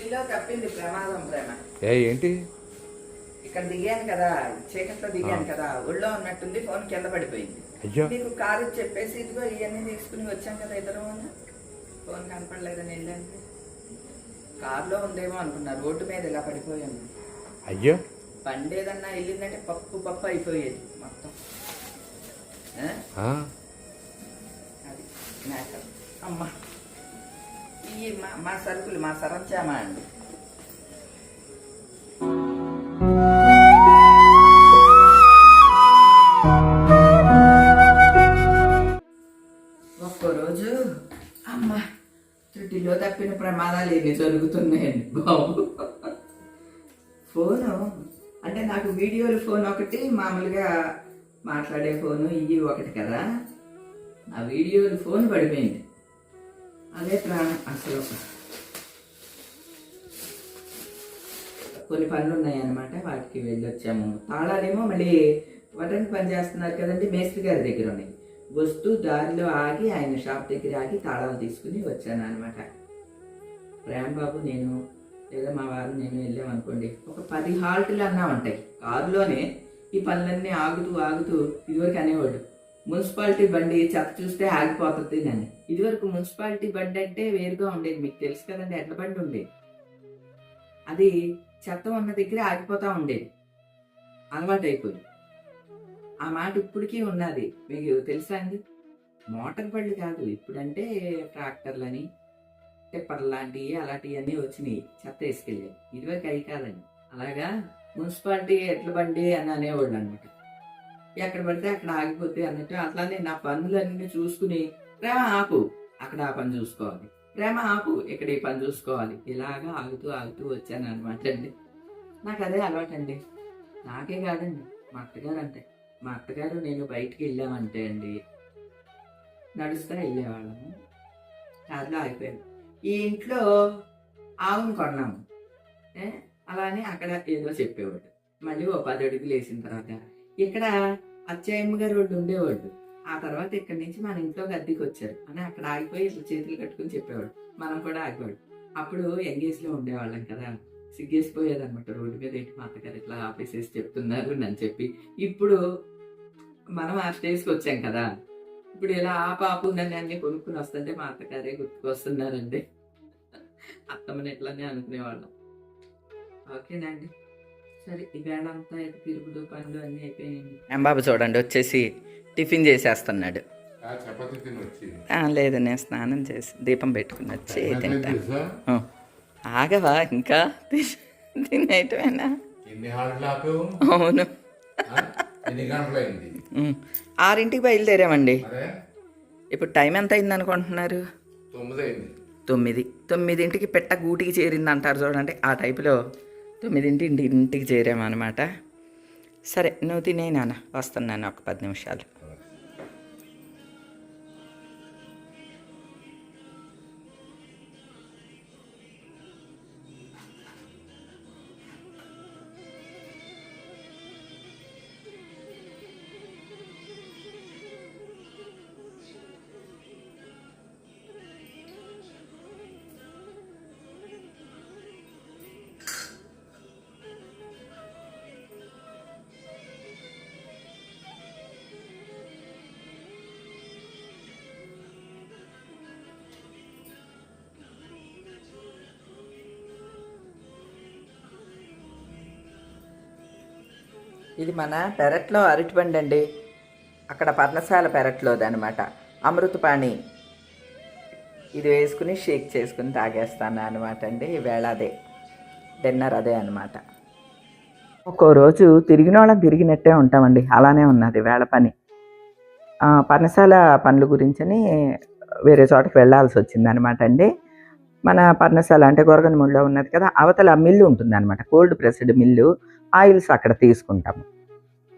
ఢిల్లీలో తప్పింది ప్రమాదం ప్రేమ. ఏంటి? ఇక్కడ దిగాను కదా, చీకట్లో దిగాను కదా, ఒళ్ళో ఉన్నట్టుంది, ఫోన్ కింద పడిపోయింది. నీకు కారు చెప్పేసి ఇదిగో ఇవన్నీ తీసుకుని వచ్చాం కదా ఇద్దరు, ఫోన్ కనపడలేదని వెళ్ళాను. కారులో ఉందేమో అనుకున్నా, రోడ్డు మీద ఇలా పడిపోయాను. అయ్యో, బండి ఏదన్నా వెళ్ళిందంటే పప్పు పప్పు అయిపోయేది మొత్తం. అది మ్యాటర్. అమ్మా, ఈ మా సరుకులు మా సరంచామా అండి. ఒక్కరోజు అమ్మా త్రుటిలో తప్పిన ప్రమాదాలు ఎన్ని జరుగుతున్నాయండి బాబు. ఫోను అంటే నాకు వీడియోలు ఫోన్ ఒకటి, మామూలుగా మాట్లాడే ఫోను ఇవి ఒకటి కదా. ఆ వీడియోలు ఫోన్ పడిపోయింది, అదే ప్రాణం అసలు. కొన్ని పనులు ఉన్నాయన్నమాట, వాటికి వెళ్ళొచ్చాము. తాళాలేమో మళ్ళీ వడ్రంగి పని చేస్తున్నారు కదండి, మేస్త్రి గారి దగ్గర ఉన్నాయి. వస్తూ దారిలో ఆగి ఆయన షాప్ దగ్గర ఆగి తాళాలు తీసుకుని వచ్చాను అనమాట. ప్రేమబాబు నేను లేదా మా వారు నేను వెళ్ళామనుకోండి, ఒక 10 హాల్టులు అన్నా ఉంటాయి కారులోనే. ఈ పనులన్నీ ఆగుతూ ఆగుతూ ఇదివరకు అనేవాడు, మున్సిపాలిటీ బండి చెత్త చూస్తే ఆగిపోతుంది అని. ఇదివరకు మున్సిపాలిటీ బండి అంటే వేరుగా ఉండేది, మీకు తెలుసు కదండి, ఎడ్ల బండి ఉండేది. అది చెత్త ఉన్న దగ్గర ఆగిపోతూ ఉండేది, అలవాటు అయిపోయింది. ఆ మాట ఇప్పటికీ ఉన్నది, మీకు తెలుసా అండి. మోటార్ బళ్ళు కాదు ఇప్పుడంటే, ట్రాక్టర్లని టిప్పర్ లాంటివి అలాంటివి అన్నీ వచ్చినాయి, చెత్త వేసుకెళ్ళాయి. ఇదివరకు అవి కాదండి. అలాగా మున్సిపాలిటీ ఎడ్ల బండి అని అనేవాళ్ళు అనమాట. ఎక్కడ పడితే అక్కడ ఆగిపోతే అన్నట్టు. అట్లానే నా పనులన్నీ చూసుకుని, ప్రేమ ఆపు, అక్కడ ఆ పని చూసుకోవాలి, ప్రేమ ఆపు, ఇక్కడ ఈ పని చూసుకోవాలి, ఇలాగా ఆగుతూ ఆగుతూ వచ్చాను అనమాట అండి. నాకు అదే అలవాటండి. నాకే కాదండి, మా అత్తగారు అంటే. మా అత్తగారు నేను బయటికి వెళ్ళామంటే అండి, నడుస్తా వెళ్ళేవాళ్ళము, కారులో ఆగిపోయాను. ఈ ఇంట్లో ఆవును కొన్నాము, అలానే అక్కడ ఏదో చెప్పేవాడు. మళ్ళీ ఓ 10 అడుగులు వేసిన తర్వాత ఇక్కడ అచ్చయ్యమ్మ గారు వాళ్ళు ఉండేవాళ్ళు. ఆ తర్వాత ఇక్కడి నుంచి మన ఇంట్లోకి అద్దెకి వచ్చారు అని అక్కడ ఆగిపోయి ఇట్లా చేతులు కట్టుకుని చెప్పేవాడు. మనం కూడా ఆగిపోయాడు. అప్పుడు ఎంగేజ్లో ఉండేవాళ్ళం కదా, సిగ్గేసిపోయేదన్నమాట. రోడ్డు మీద ఏంటి మా అత్తగారు ఇట్లా ఆపేసేసి చెప్తున్నారు అని చెప్పి. ఇప్పుడు మనం ఆ స్టేజ్కి వచ్చాం కదా, ఇప్పుడు ఇలా ఆపాపు నన్ను అన్ని కొనుక్కుని వస్తుంటే మా అత్తగారే గుర్తుకొస్తున్నారండి. అత్తమ్మని ఎట్లానే అనుకునేవాళ్ళం. ఓకేనండి, సరే ఈవేళంతా తిరుగుడు పనులు అన్నీ అయిపోయాయండి. బాబు చూడండి వచ్చేసి టిఫిన్ చేసేస్తున్నాడు. లేదు, నేను స్నానం చేసి దీపం పెట్టుకుని వచ్చి తింటాను. ఆగవా ఇంకా తినేయటమేనా? అవును, 6ంటికి బయలుదేరామండి. ఇప్పుడు టైం ఎంత అయింది అనుకుంటున్నారు? 9ంటికి పెట్ట గూటికి చేరింది అంటారు చూడండి, ఆ టైపులో 9ంటికి చేరామన్నమాట. సరే నువ్వు తినే నాన్న, వస్తున్నాను ఒక 10 నిమిషాలు. ఇది మన పెరట్లో అరటిపండు అండి, అక్కడ పర్ణశాల పెరట్లోది అనమాట. అమృతపాణి ఇది వేసుకుని షేక్ చేసుకుని తాగేస్తాను అనమాట అండి. ఈవేళ అదే డిన్నర్, అదే అనమాట. ఒక్కో రోజు తిరిగిన వాళ్ళని తిరిగినట్టే ఉంటామండి, అలానే ఉన్నది వేళ పని. పర్ణశాల పనుల గురించని వేరే చోటకి వెళ్ళాల్సి వచ్చింది అనమాట అండి. మన పర్ణశాల అంటే గొరగనమూడిలో ఉన్నది కదా, అవతల మిల్లు ఉంటుంది అనమాట, కోల్డ్ ప్రెస్డ్ మిల్లు. ఆయిల్స్ అక్కడ తీసుకుంటాము.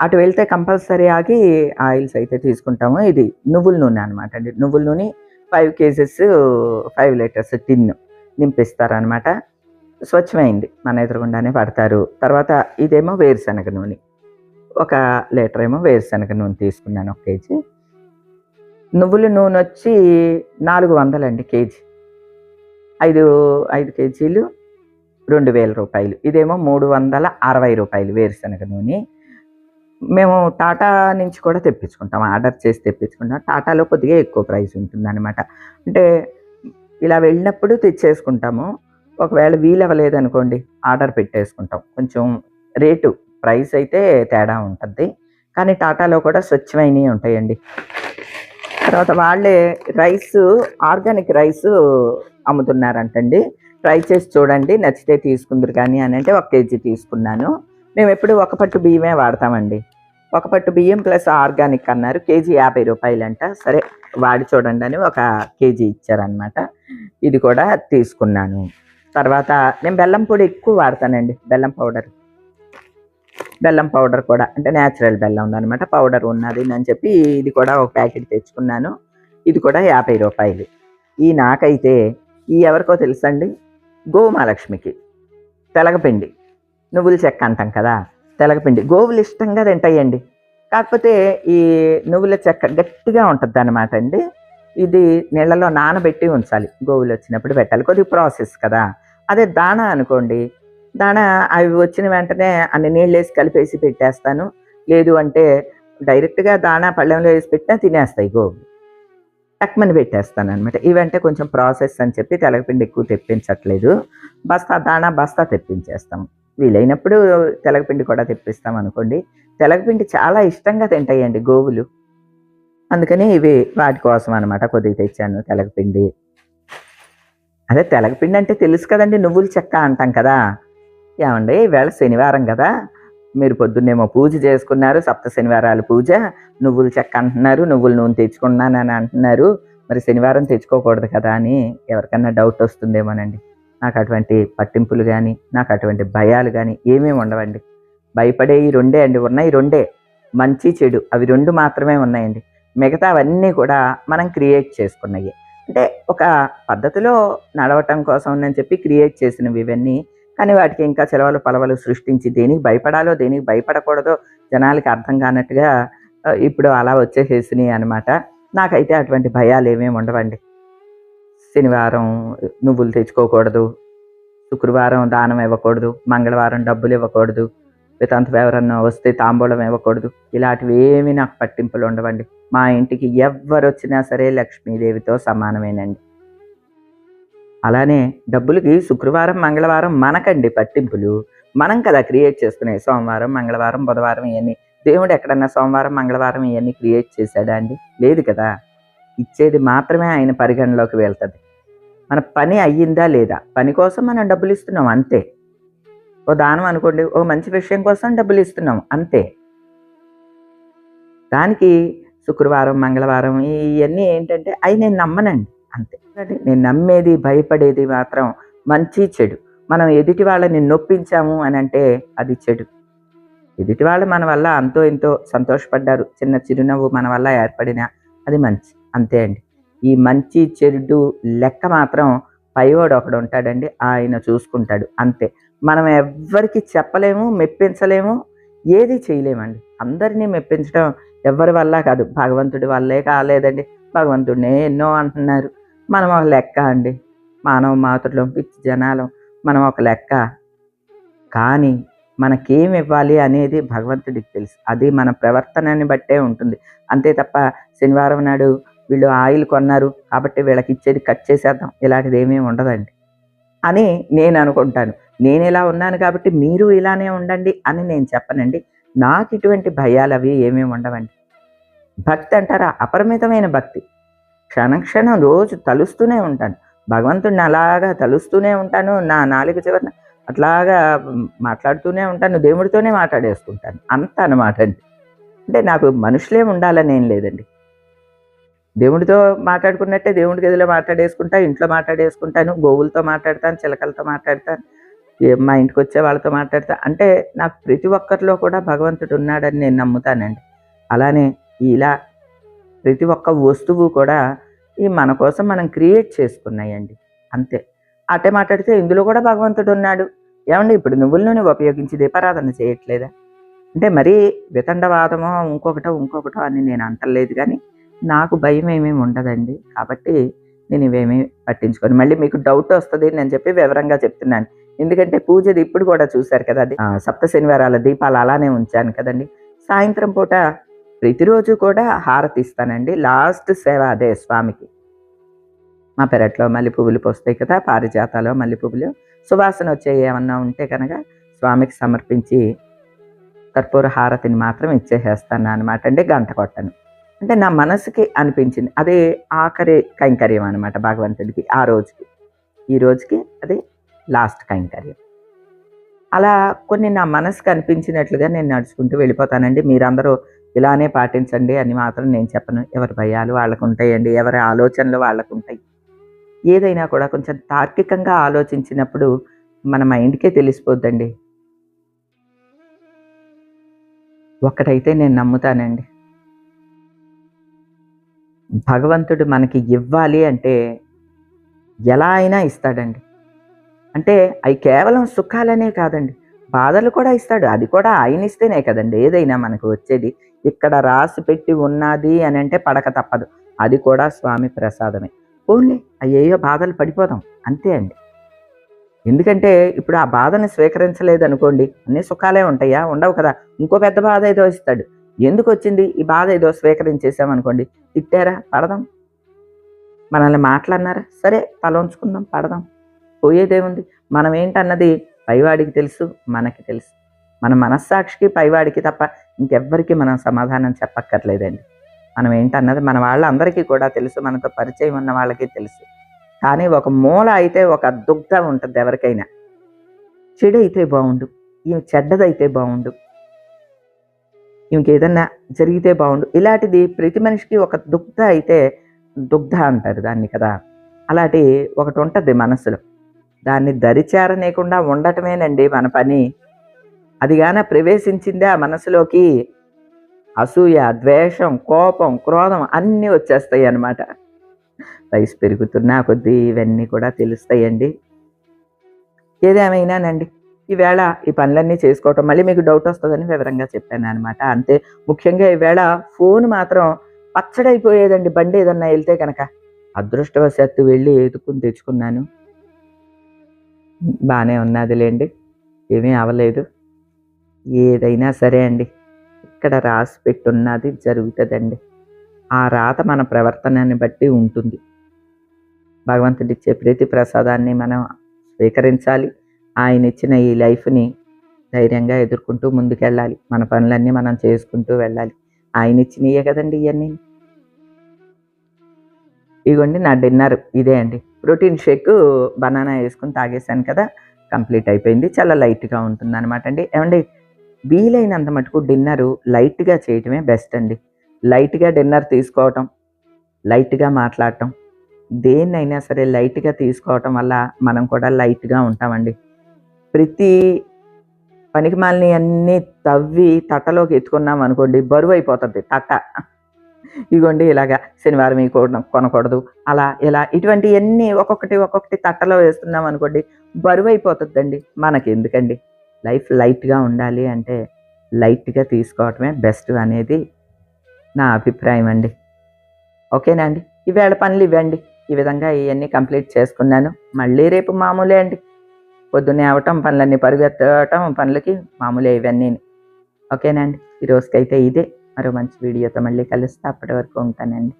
అటు వెళ్తే కంపల్సరీ ఆగి ఆయిల్స్ అయితే తీసుకుంటాము. ఇది నువ్వుల నూనె అనమాట అండి. నువ్వుల నూనె 5 కేజెస్ 5 లీటర్స్ టిన్ నింపిస్తారనమాట. స్వచ్ఛమైంది, మన ఎదురుగుండానే పడతారు. తర్వాత ఇదేమో వేరుశనగ నూనె, 1 లీటర్ ఏమో వేరుశనగ నూనె తీసుకున్నాను, 1 కేజీ. నువ్వుల నూనె వచ్చి 400 అండి కేజీ. 5 కేజీలు రూ. 2000. ఇదేమో రూ. 360 వేరుశనగ నూనె. మేము టాటా నుంచి కూడా తెప్పించుకుంటాం. ఆర్డర్ చేసి తెప్పించుకుంటాం. టాటాలో కొద్దిగా ఎక్కువ ప్రైస్ ఉంటుందనమాట. అంటే ఇలా వెళ్ళినప్పుడు తెచ్చేసుకుంటాము. ఒకవేళ వీలవ్వలేదనుకోండి ఆర్డర్ పెట్టేసుకుంటాం. కొంచెం రేటు ప్రైస్ అయితే తేడా ఉంటుంది. కానీ టాటాలో కూడా స్వచ్ఛమైనవి ఉంటాయండి. తర్వాత వాళ్ళే ఆర్గానిక్ రైస్ అమ్ముతున్నారంటండి. ట్రై చేసి చూడండి, నచ్చితే తీసుకుందరు కానీ అని అంటే 1 కేజీ తీసుకున్నాను. మేము ఎప్పుడు ఒక పట్టు బియ్యమే వాడతామండి. ఒక పట్టు బియ్యం ప్లస్ ఆర్గానిక్ అన్నారు. కేజీ రూ. 50 సరే వాడి చూడండి అని 1 కేజీ ఇచ్చారనమాట. ఇది కూడా తీసుకున్నాను. తర్వాత నేను బెల్లం పొడి ఎక్కువ వాడతానండి. బెల్లం పౌడర్ కూడా అంటే న్యాచురల్ బెల్లం ఉందనమాట, పౌడర్ ఉన్నది అని చెప్పి ఇది కూడా ఒక ప్యాకెట్ తెచ్చుకున్నాను. ఇది కూడా రూ. 50. నాకైతే ఎవరికో తెలుసండి, గోమహాలక్ష్మికి తెలగపిండి నువ్వుల చెక్క అంటాం కదా, తెలగపిండి గోవులు ఇష్టంగా తింటాయండి. కాకపోతే ఈ నువ్వుల చెక్క గట్టిగా ఉంటుంది అనమాట అండి. ఇది నీళ్ళలో నానబెట్టి ఉంచాలి, గోవులు వచ్చినప్పుడు పెట్టాలి. కొద్దిగా ప్రాసెస్ కదా. అదే దాణా అనుకోండి, దాణా అవి వచ్చిన వెంటనే అన్ని నీళ్ళు వేసి కలిపేసి పెట్టేస్తాను. లేదు అంటే డైరెక్ట్గా దాణా పళ్ళెంలో వేసి పెట్టినా తినేస్తాయి గోవులు. టక్మని పెట్టేస్తాను అనమాట. ఇవంటే కొంచెం ప్రాసెస్ అని చెప్పి తెలగపిండి ఎక్కువ తెప్పించట్లేదు. దాణా బస్తా తెప్పించేస్తాం. వీలైనప్పుడు తెలగపిండి కూడా తెప్పిస్తాం అనుకోండి. తెలగపిండి చాలా ఇష్టంగా తింటాయండి గోవులు. అందుకని ఇవి వాటి కోసం అనమాట కొద్దిగా తెచ్చాను తెలగపిండి. అదే తెలగపిండి అంటే తెలుసు కదండి, నువ్వుల చెక్క అంటాం కదా. ఏమండి ఈవేళ శనివారం కదా, మీరు పొద్దున్నేమో పూజ చేసుకున్నారు, సప్త శనివారాలు పూజ, నువ్వుల చెక్క అంటున్నారు, నువ్వుల నూనె తెచ్చుకున్నానని అంటున్నారు. మరి శనివారం తెచ్చుకోకూడదు కదా అని ఎవరికన్నా డౌట్ వస్తుందేమోనండి. నాకు అటువంటి పట్టింపులు కానీ, నాకు అటువంటి భయాలు కానీ ఏమేమి ఉండవండి. భయపడే ఈ రెండే అండి ఉన్నాయి. రెండే, మంచి చెడు, అవి 2 మాత్రమే ఉన్నాయండి. మిగతా అవన్నీ కూడా మనం క్రియేట్ చేసుకున్నాయి. అంటే ఒక పద్ధతిలో నడవటం కోసం అని చెప్పి క్రియేట్ చేసినవి ఇవన్నీ. కానీ వాటికి ఇంకా చిలవలు పలవలు సృష్టించి దేనికి భయపడాలో దేనికి భయపడకూడదో జనాలకి అర్థం కానట్టుగా ఇప్పుడు అలా వచ్చేసేసినాయి అనమాట. నాకైతే అటువంటి భయాలు ఏమేమి ఉండవండి. శనివారం నువ్వులు తెచ్చుకోకూడదు, శుక్రవారం దానం ఇవ్వకూడదు, మంగళవారం డబ్బులు ఇవ్వకూడదు, వితంతు ఎవరన్నా వస్తే తాంబూలం ఇవ్వకూడదు. ఇలాంటివి ఏమీ నాకు పట్టింపులు ఉండవండి. మా ఇంటికి ఎవ్వరు వచ్చినా సరే లక్ష్మీదేవితో సమానమేనండి. అలానే డబ్బులకి శుక్రవారం మంగళవారం మనకండి పట్టింపులు. మనం కదా క్రియేట్ చేసుకునే సోమవారం మంగళవారం బుధవారం ఇవన్నీ. దేవుడు ఎక్కడన్నా సోమవారం మంగళవారం ఇవన్నీ క్రియేట్ చేశాడా అండి? లేదు కదా. ఇచ్చేది మాత్రమే ఆయన పరిగణలోకి వెళ్తుంది. మన పని అయ్యిందా లేదా, పని కోసం మనం డబ్బులు ఇస్తున్నాం అంతే. ఓ దానం అనుకోండి, ఓ మంచి విషయం కోసం డబ్బులు ఇస్తున్నాం అంతే. దానికి శుక్రవారం మంగళవారం ఇవన్నీ ఏంటంటే అవి నేను నమ్మనండి అంతే. నేను నమ్మేది భయపడేది మాత్రం మంచి చెడు. మనం ఎదుటి వాళ్ళని నొప్పించాము అని అంటే అది చెడు. ఎదుటి వాళ్ళు మన వల్ల అంతో ఎంతో సంతోషపడ్డారు, చిన్న చిరునవ్వు మన వల్ల ఏర్పడినా అది మంచి, అంతే అండి. ఈ మంచి చెడు లెక్క మాత్రం పైవాడు ఒకడు ఉంటాడండి, ఆయన చూసుకుంటాడు అంతే. మనం ఎవ్వరికి చెప్పలేము, మెప్పించలేము, ఏది చేయలేమండి. అందరినీ మెప్పించడం ఎవరి వల్ల కాదు, భగవంతుడి వల్లే కాలేదండి. భగవంతుడినే ఎన్నో అంటున్నారు, మనం ఒక లెక్క అండి. మానవ మాతృలం, పిచ్చి జనాలం, మనం ఒక లెక్క. కానీ మనకేం ఇవ్వాలి అనేది భగవంతుడికి తెలుసు. అది మన ప్రవర్తనని బట్టే ఉంటుంది అంతే తప్ప శనివారం నాడు వీళ్ళు ఆయిల్ కొన్నారు కాబట్టి వీళ్ళకి ఇచ్చేది కట్ చేసేద్దాం, ఇలాంటిది ఏమీ ఉండదండి అని నేను అనుకుంటాను. నేను ఇలా ఉన్నాను కాబట్టి మీరు ఇలానే ఉండండి అని నేను చెప్పనండి. నాకు ఇటువంటి భయాలు అవి ఏమేమి ఉండవండి. భక్తి అంటారా, అపరిమితమైన భక్తి. క్షణం రోజు తలుస్తూనే ఉంటాను భగవంతుడిని, అలాగా తలుస్తూనే ఉంటాను. నా నాలుగు చివరన అట్లాగా మాట్లాడుతూనే ఉంటాను, దేవుడితోనే మాట్లాడేసుకుంటాను అంత అనమాట అండి. అంటే నాకు మనుషులే ఉండాలని ఏం లేదండి. దేవుడితో మాట్లాడుకున్నట్టే దేవుడి గదిలో మాట్లాడేసుకుంటా, ఇంట్లో మాట్లాడేసుకుంటాను, గోవులతో మాట్లాడతాను, చిలకలతో మాట్లాడతాను, మా ఇంటికి వచ్చే వాళ్ళతో మాట్లాడతా. అంటే నాకు ప్రతి ఒక్కరిలో కూడా భగవంతుడు ఉన్నాడని నేను నమ్ముతానండి. అలానే ఇలా ప్రతి ఒక్క వస్తువు కూడా ఈ మన కోసం మనం క్రియేట్ చేసుకున్నాయండి అంతే. అట్టే మాట్లాడితే ఇందులో కూడా భగవంతుడు ఉన్నాడు. ఏమండి ఇప్పుడు నువ్వుల నూనె ఉపయోగించి దీపారాధన చేయట్లేదా అంటే మరీ వితండవాదమో ఇంకొకటో అని నేను అంటలేదు. కానీ నాకు భయం ఏమేమి ఉండదండి, కాబట్టి నేను ఇవేమీ పట్టించుకోను. మళ్ళీ మీకు డౌట్ వస్తుంది నేను చెప్పి వివరంగా చెప్తున్నాను. ఎందుకంటే పూజది ఇప్పుడు కూడా చూశారు కదా, అది సప్త శనివారాల దీపాలు అలానే ఉంచాను కదండి. సాయంత్రం పూట ప్రతిరోజు కూడా హారతి ఇస్తానండి. లాస్ట్ సేవ అదే స్వామికి. మా పెరట్లో మల్లె పువ్వులు పోస్తాయి కదా, పారిజాతాలు మల్లె పువ్వులు సువాసన వచ్చే ఏమన్నా ఉంటే కనుక స్వామికి సమర్పించి కర్పూర హారతిని మాత్రం ఇచ్చేసేస్తాను అనమాట అండి. గంట కొట్టను. అంటే నా మనసుకి అనిపించింది, అదే ఆఖరి కైంకర్యం అనమాట భగవంతుడికి ఆ రోజుకి. ఈ రోజుకి అది లాస్ట్ కైంకర్యం. అలా కొన్ని నా మనసుకు అనిపించినట్లుగా నేను నడుచుకుంటూ వెళ్ళిపోతానండి. మీరందరూ ఇలానే పాటించండి అని మాత్రం నేను చెప్పను. ఎవరి భయాలు వాళ్ళకు ఉంటాయండి, ఎవరి ఆలోచనలు వాళ్ళకు ఉంటాయి. ఏదైనా కూడా కొంచెం తార్కికంగా ఆలోచించినప్పుడు మన మైండ్కే తెలిసిపోద్దండి. ఒక్కటైతే నేను నమ్ముతానండి, భగవంతుడు మనకి ఇవ్వాలి అంటే ఎలా అయినా ఇస్తాడండి. అంటే అవి కేవలం సుఖాలనే కాదండి, బాధలు కూడా ఇస్తాడు. అది కూడా ఆయన ఇస్తేనే కదండి ఏదైనా మనకు వచ్చేది. ఇక్కడ రాసి పెట్టి ఉన్నది అని అంటే పడక తప్పదు. అది కూడా స్వామి ప్రసాదమే. ఓన్లీ అయ్యో బాధలు పడిపోతాం అంతే అండి. ఎందుకంటే ఇప్పుడు ఆ బాధను స్వీకరించలేదు అనుకోండి, అన్ని సుఖాలే ఉంటాయా? ఉండవు కదా. ఇంకో పెద్ద బాధ ఏదో ఇస్తాడు. ఎందుకు వచ్చింది ఈ బాధ? ఏదో స్వీకరించేసామనుకోండి, తిట్టారా పడదాం, మనల్ని మాట్లాడినారా సరే తల ఉంచుకుందాం పడదాం, పోయేదేముంది? మనం ఏంటన్నది పైవాడికి తెలుసు, మనకి తెలుసు. మన మనస్సాక్షికి పైవాడికి తప్ప ఇంకెవ్వరికి మనం సమాధానం చెప్పక్కర్లేదండి. మనం ఏంటన్నది మన వాళ్ళందరికీ కూడా తెలుసు, మనతో పరిచయం ఉన్న వాళ్ళకి తెలుసు. కానీ ఒక మూల అయితే ఒక దుగ్ధ ఉంటుంది ఎవరికైనా. చెడు అయితే బాగుండు, ఈమె చెడ్డదైతే బాగుండు, ఇంకేదన్నా జరిగితే బాగుండు, ఇలాంటిది ప్రతి మనిషికి ఒక దుగ్ధ అయితే, దుగ్ధ అంటారు దాన్ని కదా, అలాంటి ఒకటి ఉంటుంది మనసులో. దాన్ని దరిచేరనీయకుండా ఉండటమేనండి మన పని. అది గాన ప్రవేశించిందే ఆ మనసులోకి, అసూయ, ద్వేషం, కోపం, క్రోధం అన్నీ వచ్చేస్తాయి అన్నమాట. వయసు పెరుగుతున్నా కొద్దీ ఇవన్నీ కూడా తెలుస్తాయండి. ఏదేమైనానండి, ఈవేళ ఈ పనులన్నీ చేసుకోవటం మళ్ళీ మీకు డౌట్ వస్తుందని వివరంగా చెప్పాను అనమాట. అంతే. ముఖ్యంగా ఈవేళ ఫోన్ మాత్రం పచ్చడైపోయేదండి బండి ఏదన్నా వెళ్తే కనుక. అదృష్టవశాత్తు వెళ్ళి ఎదుకుని తెచ్చుకున్నాను. బాగానే ఉన్నదిలేండి, ఏమీ అవ్వలేదు. ఏదైనా సరే అండి, ఇక్కడ రాసి పెట్టున్నది జరుగుతుందండి. ఆ రాత మన ప్రవర్తనని బట్టి ఉంటుంది. భగవంతుడిచ్చే ప్రతి ప్రసాదాన్ని మనం స్వీకరించాలి. ఆయన ఇచ్చిన ఈ లైఫ్ని ధైర్యంగా ఎదుర్కొంటూ ముందుకెళ్ళాలి. మన పనులన్నీ మనం చేసుకుంటూ వెళ్ళాలి. ఆయన ఇచ్చినయే కదండి ఇవన్నీ. ఇదిగోండి నా డిన్నర్ ఇదే అండి. ప్రోటీన్ షేక్ బనానా వేసుకుని తాగేసాను కదా, కంప్లీట్ అయిపోయింది. చాలా లైట్గా ఉంటుంది అనమాట అండి. ఏమండి, వీలైనంత మటుకు డిన్నరు లైట్గా చేయటమే బెస్ట్ అండి. లైట్గా డిన్నర్ తీసుకోవటం, లైట్గా మాట్లాడటం, దేన్నైనా సరే లైట్గా తీసుకోవటం వల్ల మనం కూడా లైట్గా ఉంటామండి. ప్రతి పనికిమాలినవి అన్నీ తవ్వి తట్టలోకి ఎత్తుకున్నాం అనుకోండి, బరువు అయిపోతుంది తట్ట. ఇగోండి ఇలాగా శనివారం ఈ కొనకూడదు, అలా ఇలా ఇటువంటివన్నీ ఒక్కొక్కటి తట్టలో వేస్తున్నాం అనుకోండి, బరువు అయిపోతుందండి. మనకి ఎందుకండి? లైఫ్ లైట్గా ఉండాలి అంటే లైట్గా తీసుకోవటమే బెస్ట్ అనేది నా అభిప్రాయం అండి. ఓకేనా అండి? ఈవేళ పనులు ఇవ్వండి. ఈ విధంగా ఇవన్నీ కంప్లీట్ చేసుకున్నాను. మళ్ళీ రేపు మామూలే అండి. పొద్దున్నే అవటం, పనులన్నీ పరుగెత్తటం, పనులకి మామూలే ఇవన్నీ. ఓకేనా అండి? ఈ రోజుకైతే ఇదే. మరో మంచి వీడియోతో మళ్ళీ కలుస్తా. అప్పటి వరకు ఉంటానండి.